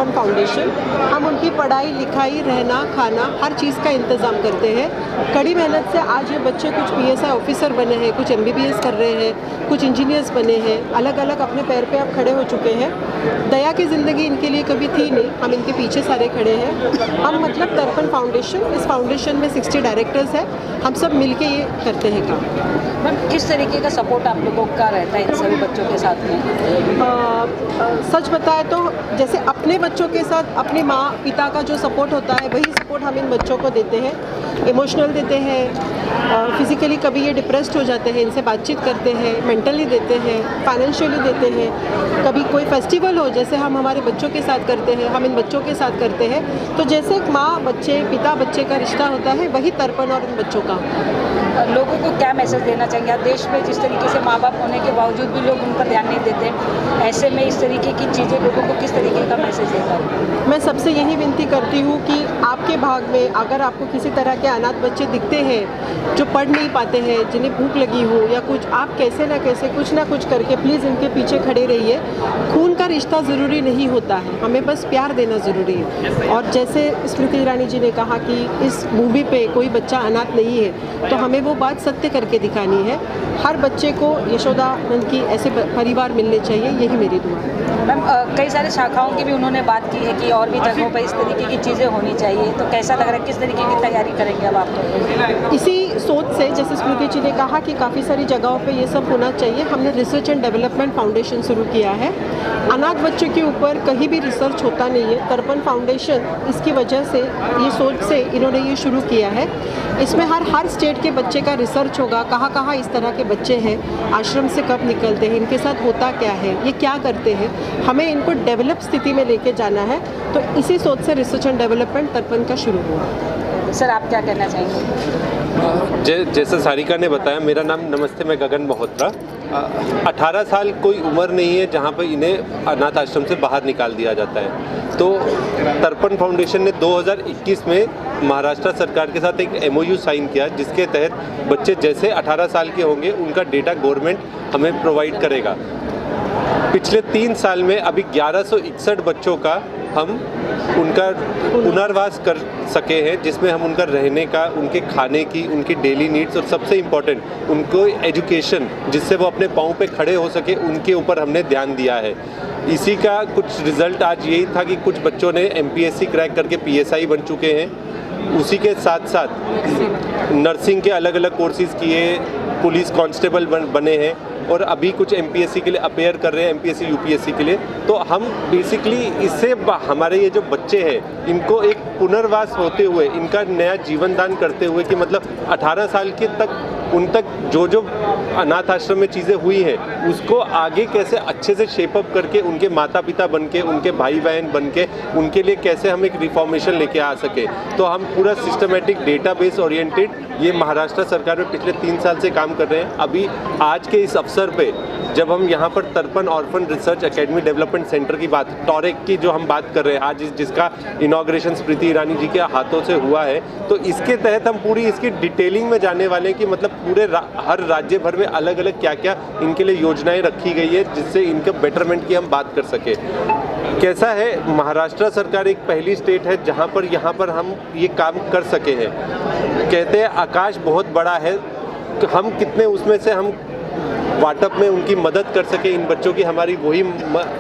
तर्पण फाउंडेशन। हम उनकी पढ़ाई लिखाई, रहना, खाना, हर चीज़ का इंतज़ाम करते हैं। कड़ी मेहनत से आज ये बच्चे कुछ PSI ऑफिसर बने हैं, कुछ MBBS कर रहे हैं, कुछ इंजीनियर्स बने हैं, अलग अलग अपने पैर पे अब खड़े हो चुके हैं। दया की ज़िंदगी इनके लिए कभी थी नहीं, हम इनके पीछे सारे खड़े हैं। हम मतलब तर्पण फाउंडेशन, इस फाउंडेशन में 60 डायरेक्टर्स हैं, हम सब मिलके ये करते हैं काम। मैम, किस तरीके का सपोर्ट आप लोगों का रहता है इन सभी बच्चों के साथ में? सच बताए तो जैसे अपने बच्चों के साथ अपने माँ पिता का जो सपोर्ट होता है वही सपोर्ट हम इन बच्चों को देते हैं। इमोशनल देते हैं, फिज़िकली कभी ये डिप्रेस्ड हो जाते हैं, इनसे बातचीत करते हैं, मेंटली देते हैं, फाइनेंशियली देते हैं। कभी कोई फेस्टिवल हो जैसे हम हमारे बच्चों के साथ करते हैं, हम इन बच्चों के साथ करते हैं। तो जैसे एक माँ बच्चे, पिता बच्चे का रिश्ता होता है, वही तर्पण और इन बच्चों का। लोगों को क्या मैसेज देना चाहिए? देश में जिस तरीके से माँ बाप होने के बावजूद भी लोग उन पर ध्यान नहीं देते, ऐसे में इस तरीके की चीज़ें लोगों को किस तरीके का मैसेज देता है? मैं सबसे यही विनती करती हूँ कि आपके भाग में अगर आपको किसी तरह के अनाथ बच्चे दिखते हैं जो पढ़ नहीं पाते हैं, जिन्हें भूख लगी हो या कुछ, आप कैसे ना कैसे कुछ ना कुछ करके प्लीज़ इनके पीछे खड़े रहिए। खून का रिश्ता ज़रूरी नहीं होता है, हमें बस प्यार देना ज़रूरी है। और जैसे स्मृति ईरानी जी ने कहा कि इस मूवी पे कोई बच्चा अनाथ नहीं है, तो हमें वो बात सत्य करके दिखानी है। हर बच्चे को यशोदानंद की ऐसे परिवार मिलने चाहिए, यही मेरी दुआ है। मैम, कई सारे शाखाओं की भी उन्होंने बात की है कि और भी जगहों पर इस तरीके की चीज़ें होनी चाहिए, तो कैसा लग रहा है, किस तरीके की तैयारी करेंगे अब आप लोग? इसी सोच से जैसे स्मृति जी ने कहा कि काफ़ी सारी जगहों पे ये सब होना चाहिए, हमने रिसर्च एंड डेवलपमेंट फाउंडेशन शुरू किया है। अनाथ बच्चों के ऊपर कहीं भी रिसर्च होता नहीं है, तर्पण फाउंडेशन इसकी वजह से, ये सोच से इन्होंने ये शुरू किया है। इसमें हर स्टेट के बच्चे का रिसर्च होगा, कहाँ कहाँ इस तरह के बच्चे हैं, आश्रम से कब निकलते हैं, इनके साथ होता क्या है, ये क्या करते हैं, हमें इनको डेवलप स्थिति में लेके जाना है। तो इसी सोच से रिसर्च एंड डेवलपमेंट तर्पण का शुरू हुआ। सर, आप क्या कहना चाहेंगे? जैसे सारिका ने बताया, मेरा नाम, नमस्ते, मैं गगन मल्होत्रा। 18 साल कोई उम्र नहीं है जहाँ पर इन्हें अनाथ आश्रम से बाहर निकाल दिया जाता है। तो तर्पण फाउंडेशन ने 2021 में महाराष्ट्र सरकार के साथ एक MOU साइन किया, जिसके तहत बच्चे जैसे 18 साल के होंगे उनका डेटा गवर्नमेंट हमें प्रोवाइड करेगा। पिछले 3 साल में अभी 1161 बच्चों का हम उनका पुनर्वास कर सके हैं, जिसमें हम उनका रहने का, उनके खाने की, उनकी डेली नीड्स और सबसे इम्पोर्टेंट उनको एजुकेशन, जिससे वो अपने पाँव पे खड़े हो सके, उनके ऊपर हमने ध्यान दिया है। इसी का कुछ रिज़ल्ट आज यही था कि कुछ बच्चों ने MPSC क्रैक करके PSI बन चुके हैं। उसी के साथ साथ नर्सिंग के अलग अलग कोर्सेज़ किए, पुलिस कांस्टेबल बने हैं और अभी कुछ MPSC के लिए अपेयर कर रहे हैं, MPSC UPSC के लिए। तो हम बेसिकली इससे हमारे ये जो बच्चे हैं इनको एक पुनर्वास होते हुए, इनका नया जीवन दान करते हुए कि मतलब 18 साल के तक उन तक जो अनाथ आश्रम में चीज़ें हुई हैं उसको आगे कैसे अच्छे से शेपअप करके, उनके माता पिता बन के, उनके भाई बहन बन के, उनके लिए कैसे हम एक रिफॉर्मेशन लेके आ सके। तो हम पूरा सिस्टमेटिक डेटाबेस ओरिएंटेड ये महाराष्ट्र सरकार में पिछले 3 साल से काम कर रहे हैं। अभी आज के इस अवसर पे जब हम यहाँ पर तर्पण orphan research academy development centre की बात, टॉरेक की जो हम बात कर रहे हैं आज, जिसका इनॉग्रेशन स्मृति ईरानी जी के हाथों से हुआ है, तो इसके तहत हम पूरी इसकी डिटेलिंग में जाने वाले हैं कि मतलब पूरे हर राज्य भर में अलग अलग क्या क्या इनके लिए योजनाएं रखी गई है, जिससे इनके बेटरमेंट की हम बात कर सके। कैसा है, महाराष्ट्र सरकार एक पहली स्टेट है जहाँ पर यहाँ पर हम ये काम कर सके हैं। कहते हैं आकाश बहुत बड़ा है, तो हम कितने उसमें से हम वाटअप में उनकी मदद कर सके इन बच्चों की, हमारी वही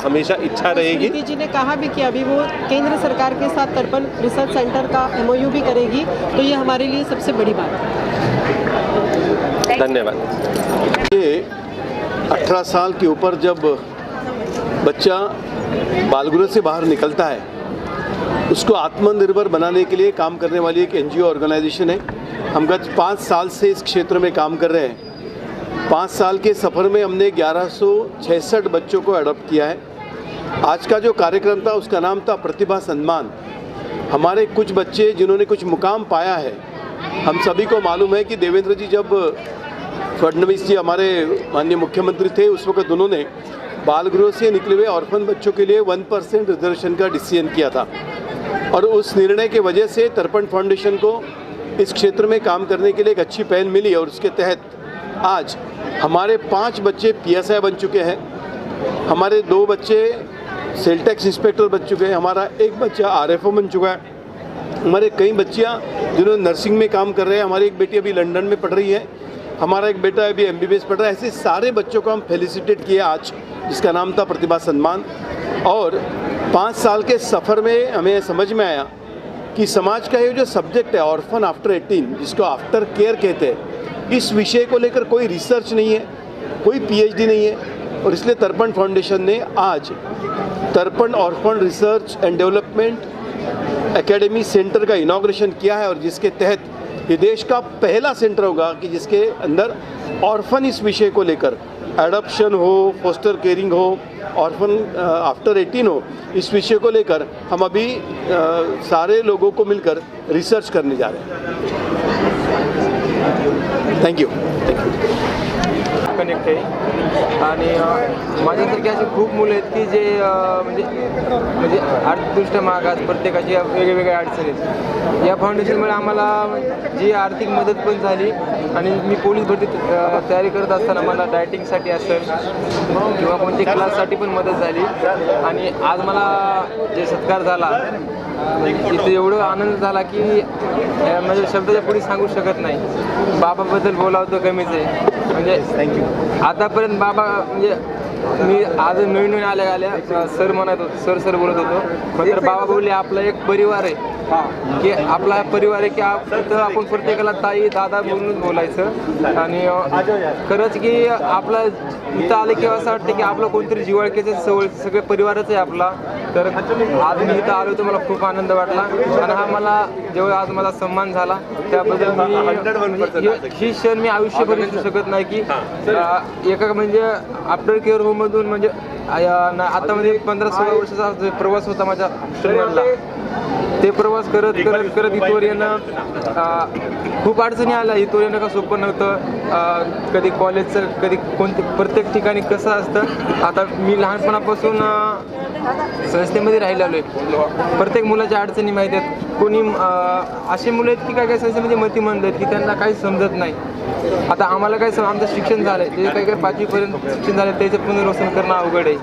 हमेशा इच्छा रहेगी। स्मृति जी ने कहा भी कि अभी वो केंद्र सरकार के साथ तर्पण रिसर्च सेंटर का MOU भी करेगी, तो ये हमारे लिए सबसे बड़ी बात है। धन्यवाद। ये 18 साल के ऊपर जब बच्चा बालगृह से बाहर निकलता है, उसको आत्मनिर्भर बनाने के लिए काम करने वाली एक NGO ऑर्गेनाइजेशन है। हम गत 5 साल से इस क्षेत्र में काम कर रहे हैं। 5 साल के सफ़र में हमने 1166 बच्चों को अडॉप्ट किया है। आज का जो कार्यक्रम था उसका नाम था प्रतिभा सम्मान। हमारे कुछ बच्चे जिन्होंने कुछ मुकाम पाया है, हम सभी को मालूम है कि देवेंद्र जी जब फडणवीस जी हमारे माननीय मुख्यमंत्री थे, उस वक्त उन्होंने बालगृह से निकले हुए ऑर्फन बच्चों के लिए 1% रिजर्वेशन का डिसीजन किया था। और उस निर्णय के वजह से तर्पण फाउंडेशन को इस क्षेत्र में काम करने के लिए एक अच्छी पहल मिली और उसके तहत आज हमारे 5 बच्चे PSI बन चुके हैं। हमारे 2 बच्चे सेल टैक्स इंस्पेक्टर बन चुके हैं, हमारा एक बच्चा RFO बन चुका है, हमारे कई बच्चियाँ जिन्होंने नर्सिंग में काम कर रहे हैं, हमारी एक बेटी अभी लंदन में पढ़ रही है, हमारा एक बेटा अभी MBBS पढ़ रहा है। ऐसे सारे बच्चों को हम फेलिसिटेट किए आज, जिसका नाम था प्रतिभा सम्मान। और 5 साल के सफ़र में हमें समझ में आया कि समाज का ये जो सब्जेक्ट है ऑर्फन आफ्टर 18, जिसको आफ्टर केयर कहते हैं, इस विषय को लेकर कोई रिसर्च नहीं है, कोई PhD नहीं है। और इसलिए तर्पण फाउंडेशन ने आज तर्पण orphan research and development academy centre का इनॉग्रेशन किया है, और जिसके तहत ये देश का पहला सेंटर होगा कि जिसके अंदर ऑर्फन इस विषय को लेकर एडॉप्शन हो, फोस्टर केयरिंग हो, ऑर्फन आफ्टर 18 हो, इस विषय को लेकर हम अभी सारे लोगों को मिलकर रिसर्च करने जा रहे हैं। Thank you. कनेक्ट आहे आणि माझ्यासारखे असे खूप मुलं आहेत की जे म्हणजे आर्थिकदृष्ट्या मागास, प्रत्येकाची वेगवेगळ्या अडचणी आहेत। या फाउंडेशनमुळे आम्हाला जी आर्थिक मदत पण झाली आणि मी पोलीस भरती तयारी करत असताना मला डायटिंगसाठी असेल किंवा कोणत्या क्लाससाठी पण मदत झाली। आणि आज मला जे सत्कार झाला इथे एवढं आनंद झाला की म्हणजे शब्दाच्या पुढे सांगू शकत नाही। बाबाबद्दल बोलावं तर कमीच आहे। म्हणजे थँक्यू। आतापर्यंत बाबा म्हणजे मी आज नवीन आल्या सर म्हणत होतो, सर बोलत होतो, नंतर बाबा बोलले आपला एक परिवार आहे की आपला परिवार आहे की आपण प्रत्येकाला ताई दादा म्हणून बोलायचं। आणि खरंच की आपला इथं आले किंवा असं वाटतं की आपलं कोणतरी जिव्हाळ्याचं सगळे परिवारच आहे आपला। तर आज मी इथं आलो तर मला खूप आनंद वाटला आणि हा मला जेव्हा आज मला सन्मान झाला त्याबद्दल मी ही क्षण मी आयुष्यभर विसरू शकत नाही की एका म्हणजे आफ्टर केअर होममधून म्हणजे आता म्हणजे 15-16 वर्षाचा प्रवास होता माझ्या हॉस्टेलमधला। ते प्रवास करत इथवर येणं खूप अडचणी आल्या। इथवर येणं का सोपं नव्हतं। कधी कॉलेजचं कधी प्रत्येक ठिकाणी कसं असतं। आता मी लहानपणापासून संस्थेमध्ये राहिलेलो आहे। प्रत्येक मुलाच्या अडचणी माहीत आहेत। कोणी अशी मुलं आहेत की काय संस्थेमध्ये मतिमंद आहेत की त्यांना काही समजत नाही। आता आम्हाला काय आमचं शिक्षण झालं आहे, ते काही 5वीपर्यंत शिक्षण झालं, त्याचं पुनर्वसन करणं अवघड आहे।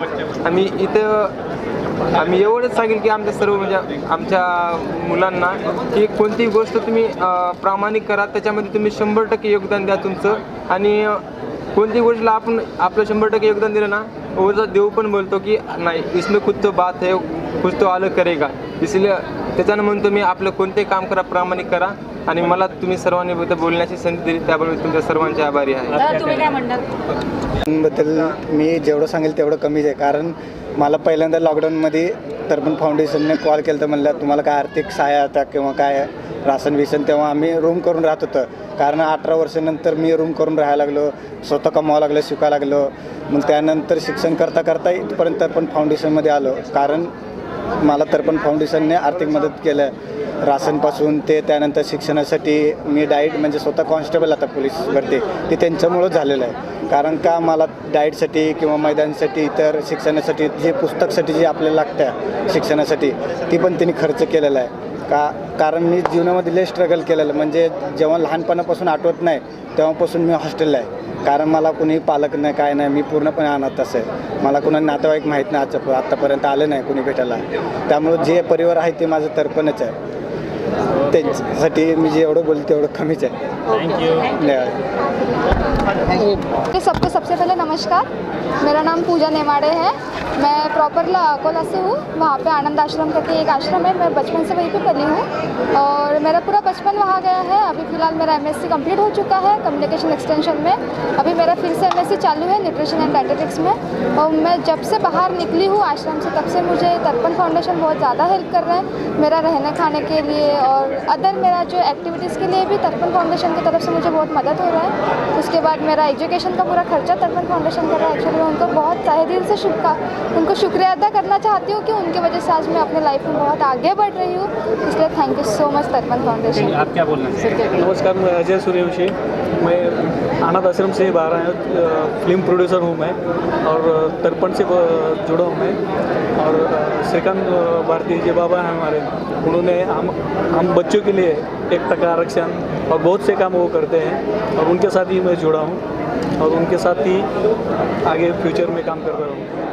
आम्ही एवढंच सांगेल की आमच्या सर्व म्हणजे आमच्या मुलांना की कोणतीही गोष्ट तुम्ही प्रामाणिक करा, त्याच्यामध्ये तुम्ही 100% योगदान द्या तुमचं। आणि कोणती गोष्टीला आपण आपलं 100% योगदान दिलं ना, वरचा देव पण बोलतो की नाही इसमें कुछ तो बात है, कुछ तो अलग करेगा। इसलिए त्याच्यानं म्हणतो मी आपलं कोणतेही काम करा, प्रामाणिक करा। आणि मला तुम्ही सर्वांनी बोलण्याची संधी दिली त्याबद्दल तुमच्या सर्वांचे आभारी आहे। तुम्ही काय म्हणणार? बद्दल मी जेवढं सांगेल तेवढं कमीच आहे, कारण मला पहिल्यांदा लॉकडाऊनमध्ये तर्पण फाउंडेशनने कॉल केला तर म्हणलं तुम्हाला काय आर्थिक सहायता किंवा काय राशन विसन, तेव्हा आम्ही रूम करून राहत होतं। कारण 18 वर्षानंतर मी रूम करून राहायला लागलो, स्वतः कमावं लागलं, शिकायला लागलो। मग त्यानंतर शिक्षण करता इथपर्यंत तर्पण फाउंडेशनमध्ये आलो, कारण मला तर्पण फाउंडेशनने आर्थिक मदत केलं, राशनपासून ते त्यानंतर शिक्षणासाठी मी डाएट म्हणजे स्वतः कॉन्स्टेबल आता पोलीस भरती ते त्यांच्यामुळं झालेलं आहे। कारण का मला डाएटसाठी किंवा मैदानासाठी इतर शिक्षणासाठी जे पुस्तकसाठी जे आपल्याला लागतं शिक्षणासाठी ती पण त्यांनी खर्च केलेला आहे। कारण मी जीवनामध्ये लय स्ट्रगल केलेलं, म्हणजे जेव्हा लहानपणापासून आठवत नाही तेव्हापासून मी हॉस्टेलला आहे। कारण मला कुणी पालक नाही, काय नाही, मी पूर्णपणे अनाथ आहे। मला कुणा नातेवाईक माहीत नाही, आत्तापर्यंत आलं नाही कुणी भेटायला। त्यामुळं जे परिवार आहे ते माझं तर्पणच आहे। त्यांच्यासाठी मी जेवढं बोलतो तेवढं कमीच आहे। सबको सबसे पहले नमस्कार। मेरा नाम पूजा नेमाड़े है। मैं प्रॉपर अकोला से हूँ। वहाँ पे आनंद आश्रम करके एक आश्रम है, मैं बचपन से वहीं पे पली हूँ और मेरा पूरा बचपन वहाँ गया है। अभी फ़िलहाल मेरा MSc कंप्लीट हो चुका है कम्युनिकेशन एक्सटेंशन में। अभी मेरा फिर से MSc चालू है न्यूट्रिशन एंड डायटेटिक्स में। और मैं जब से बाहर निकली हूँ आश्रम से तब से मुझे तर्पण फाउंडेशन बहुत ज़्यादा हेल्प कर रहे हैं, मेरा रहने खाने के लिए और अदर मेरा जो एक्टिविटीज़ के लिए भी तर्पण फाउंडेशन की तरफ से मुझे बहुत मदद हो रहा है। उसके बाद मेरा एजुकेशन का पूरा खर्चा तर्पण फाउंडेशन कर रहा है। एक्चुअली मैं उनको बहुत तहे दिल से उनको शुक्रिया अदा करना चाहती हूँ कि उनकी वजह से आज मैं अपने लाइफ में बहुत आगे बढ़ रही हूँ। इसलिए थैंक यू सो मच तर्पण फाउंडेशन। आप क्या बोलना है? नमस्कार, मैं अजय सूर्यवंशी। मैं अनाथ आश्रम से बाहर आया, फिल्म प्रोड्यूसर हूँ मैं और तर्पण से जुड़ा हूँ मैं। और श्रीकांत भारती जी बाबा हैं हमारे, उन्होंने हम बच्चों के लिए 1% आरक्षण और बहुत से काम वो करते हैं और उनके साथ ही मैं जुड़ा हूँ और उनके साथ ही आगे फ्यूचर में काम कर रहा हूँ।